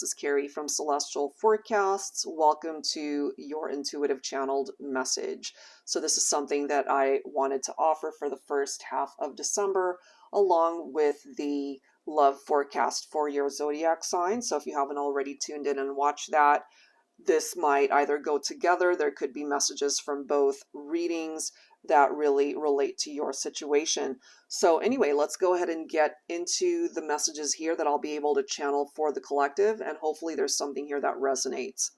this is Carrie from Celestial Forecasts. Welcome to your intuitive channeled message. So this is something that I wanted to offer for the first half of December, along with the love forecast for your zodiac sign. So if you haven't already tuned in and watched that, this might either go together. There could be messages from both readings that really relate to your situation. So anyway, let's go ahead and get into the messages here that I'll be able to channel for the collective, and hopefully there's something here that resonates.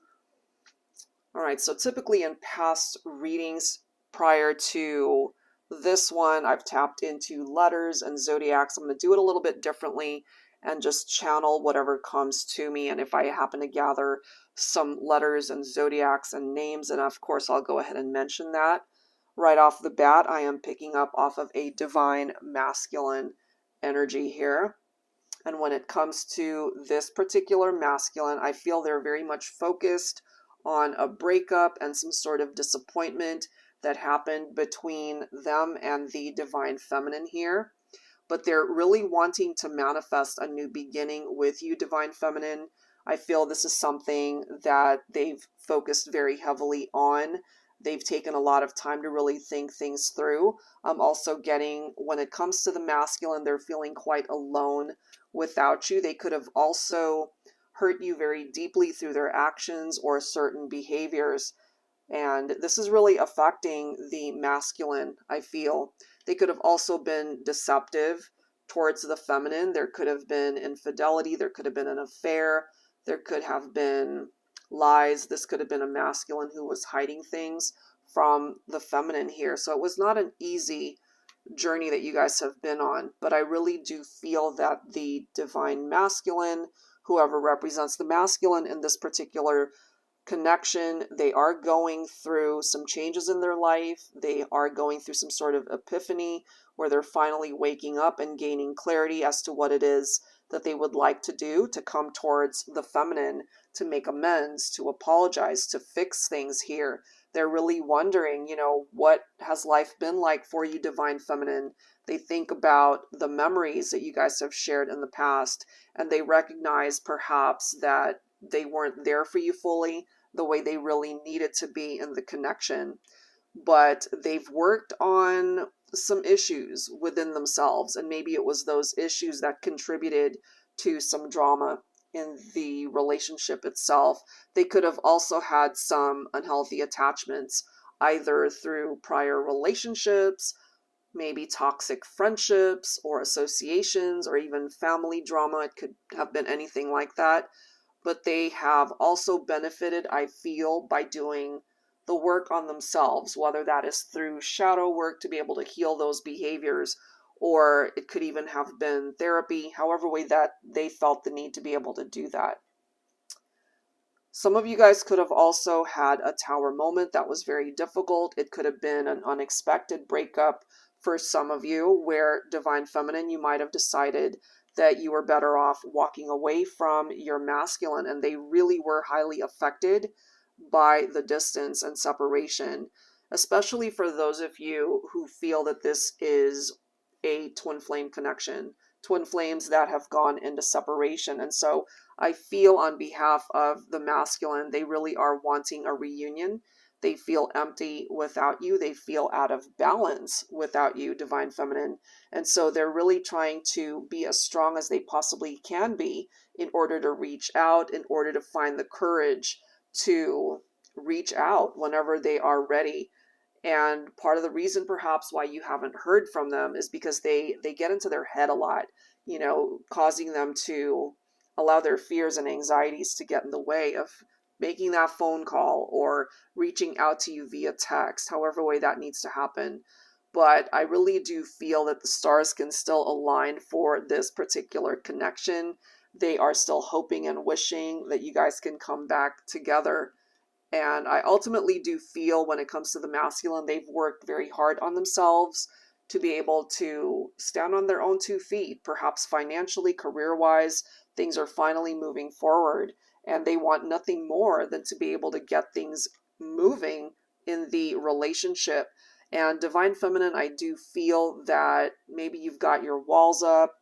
All right, so typically in past readings prior to this one, I've tapped into letters and zodiacs. I'm going to do it a little bit differently and just channel whatever comes to me. And if I happen to gather some letters and zodiacs and names, and of course I'll go ahead and mention that. Right off the bat, I am picking up off of a divine masculine energy here. And when it comes to this particular masculine, I feel they're very much focused on a breakup and some sort of disappointment that happened between them and the divine feminine here. But they're really wanting to manifest a new beginning with you, divine feminine. I feel this is something that they've focused very heavily on. They've taken a lot of time to really think things through. I'm also getting, when it comes to the masculine, they're feeling quite alone without you. They could have also hurt you very deeply through their actions or certain behaviors. And this is really affecting the masculine, I feel. They could have also been deceptive towards the feminine. There could have been infidelity. There could have been an affair. There could have been lies. This could have been a masculine who was hiding things from the feminine here. So it was not an easy journey that you guys have been on, but I really do feel that the divine masculine, whoever represents the masculine in this particular connection, they are going through some changes in their life. They are going through some sort of epiphany where they're finally waking up and gaining clarity as to what it is that they would like to do to come towards the feminine, to make amends, to apologize, to fix things here. They're really wondering, what has life been like for you, divine feminine? They think about the memories that you guys have shared in the past, and they recognize perhaps that they weren't there for you fully the way they really needed to be in the connection. But they've worked on some issues within themselves, and maybe it was those issues that contributed to some drama in the relationship itself. They could have also had some unhealthy attachments, either through prior relationships, maybe toxic friendships or associations, or even family drama. It could have been anything like that. But they have also benefited, I feel, by doing the work on themselves, whether that is through shadow work to be able to heal those behaviors, or it could even have been therapy, however way that they felt the need to be able to do that. Some of you guys could have also had a tower moment that was very difficult. It could have been an unexpected breakup for some of you, where divine feminine, you might have decided that you were better off walking away from your masculine, and they really were highly affected by the distance and separation, especially for those of you who feel that this is a twin flame connection, twin flames that have gone into separation. And so I feel on behalf of the masculine, they really are wanting a reunion. They feel empty without you. They feel out of balance without you, divine feminine. And so they're really trying to be as strong as they possibly can be in order to reach out, in order to find the courage to reach out whenever they are ready. And part of the reason perhaps why you haven't heard from them is because they get into their head a lot, causing them to allow their fears and anxieties to get in the way of making that phone call or reaching out to you via text, however way that needs to happen. But I really do feel that the stars can still align for this particular connection. They are still hoping and wishing that you guys can come back together. And I ultimately do feel when it comes to the masculine, they've worked very hard on themselves to be able to stand on their own 2 feet, perhaps financially, career-wise. Things are finally moving forward, and they want nothing more than to be able to get things moving in the relationship. And divine feminine, I do feel that maybe you've got your walls up,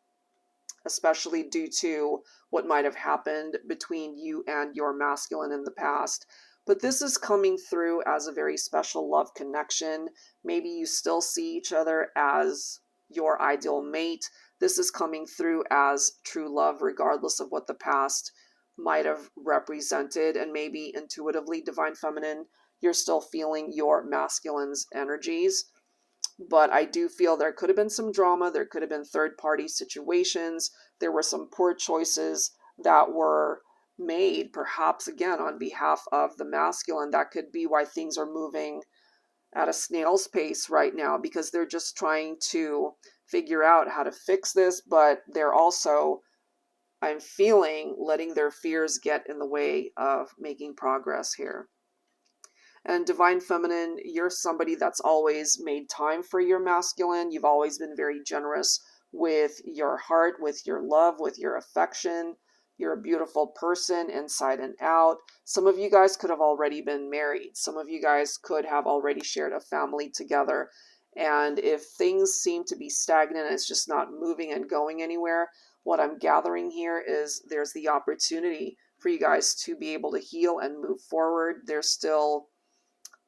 especially due to what might have happened between you and your masculine in the past. But this is coming through as a very special love connection. Maybe you still see each other as your ideal mate. This is coming through as true love, regardless of what the past might have represented. And maybe intuitively, Divine Feminine, you're still feeling your masculine's energies. But I do feel there could have been some drama. There could have been third-party situations. There were some poor choices that were made, perhaps again on behalf of the masculine. That could be why things are moving at a snail's pace right now, because they're just trying to figure out how to fix this, but they're also, I'm feeling, letting their fears get in the way of making progress here. And Divine Feminine, you're somebody that's always made time for your masculine. You've always been very generous with your heart, with your love, with your affection. You're a beautiful person inside and out. Some of you guys could have already been married. Some of you guys could have already shared a family together. And if things seem to be stagnant, it's just not moving and going anywhere, what I'm gathering here is there's the opportunity for you guys to be able to heal and move forward. There's still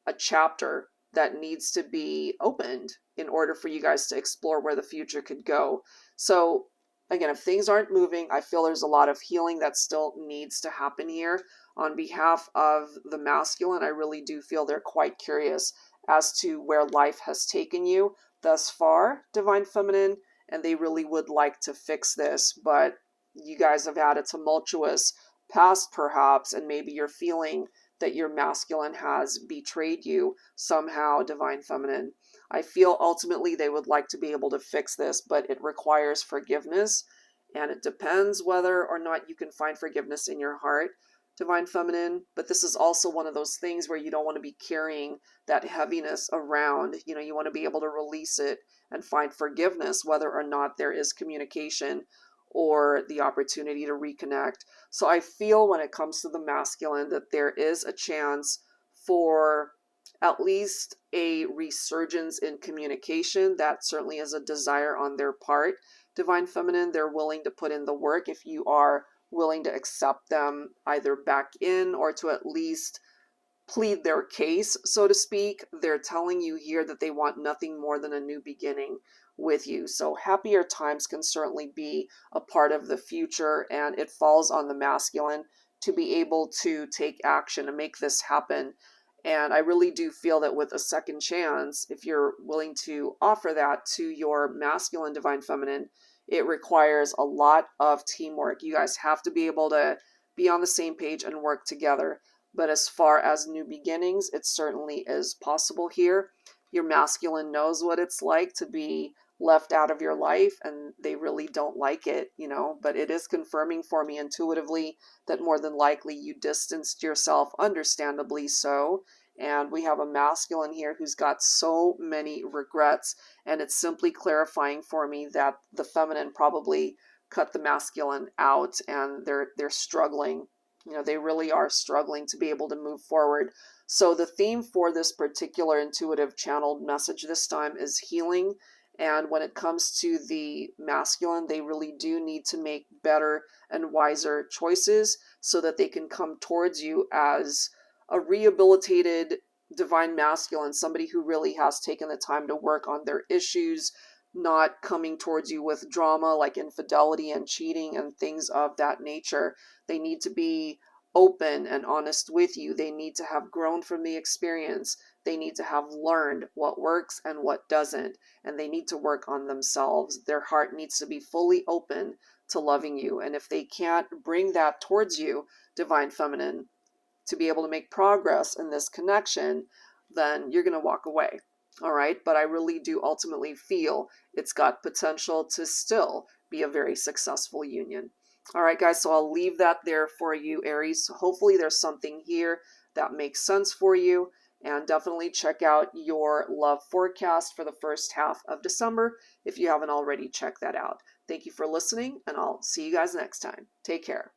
a chapter that needs to be opened in order for you guys to explore where the future could go. So again, if things aren't moving, I feel there's a lot of healing that still needs to happen here. On behalf of the masculine, I really do feel they're quite curious as to where life has taken you thus far, Divine Feminine, and they really would like to fix this, but you guys have had a tumultuous past perhaps, and maybe you're feeling that your masculine has betrayed you somehow, Divine Feminine. I feel ultimately they would like to be able to fix this, but it requires forgiveness, and it depends whether or not you can find forgiveness in your heart, Divine Feminine. But this is also one of those things where you don't want to be carrying that heaviness around. You know, you want to be able to release it and find forgiveness, whether or not there is communication or the opportunity to reconnect. So I feel when it comes to the masculine that there is a chance for at least a resurgence in communication. That certainly is a desire on their part. Divine Feminine, they're willing to put in the work if you are willing to accept them either back in or to at least plead their case, so to speak. They're telling you here that they want nothing more than a new beginning with you. So happier times can certainly be a part of the future, and it falls on the masculine to be able to take action and make this happen. And I really do feel that with a second chance, if you're willing to offer that to your masculine Divine Feminine, it requires a lot of teamwork. You guys have to be able to be on the same page and work together. But as far as new beginnings, it certainly is possible here. Your masculine knows what it's like to be left out of your life, and they really don't like it, you know, but it is confirming for me intuitively that more than likely you distanced yourself, understandably so. And we have a masculine here who's got so many regrets, and it's simply clarifying for me that the feminine probably cut the masculine out, and they're struggling. You know, they really are struggling to be able to move forward. So the theme for this particular intuitive channeled message this time is healing. And when it comes to the masculine, they really do need to make better and wiser choices so that they can come towards you as a rehabilitated divine masculine, somebody who really has taken the time to work on their issues, not coming towards you with drama like infidelity and cheating and things of that nature. They need to be open and honest with you. They need to have grown from the experience. They need to have learned what works and what doesn't. And they need to work on themselves. Their heart needs to be fully open to loving you. And if they can't bring that towards you, Divine Feminine, to be able to make progress in this connection, then you're going to walk away. All right. But I really do ultimately feel it's got potential to still be a very successful union. All right, guys. So I'll leave that there for you, Aries. Hopefully there's something here that makes sense for you. And definitely check out your love forecast for the first half of December if you haven't already checked that out. Thank you for listening, and I'll see you guys next time. Take care.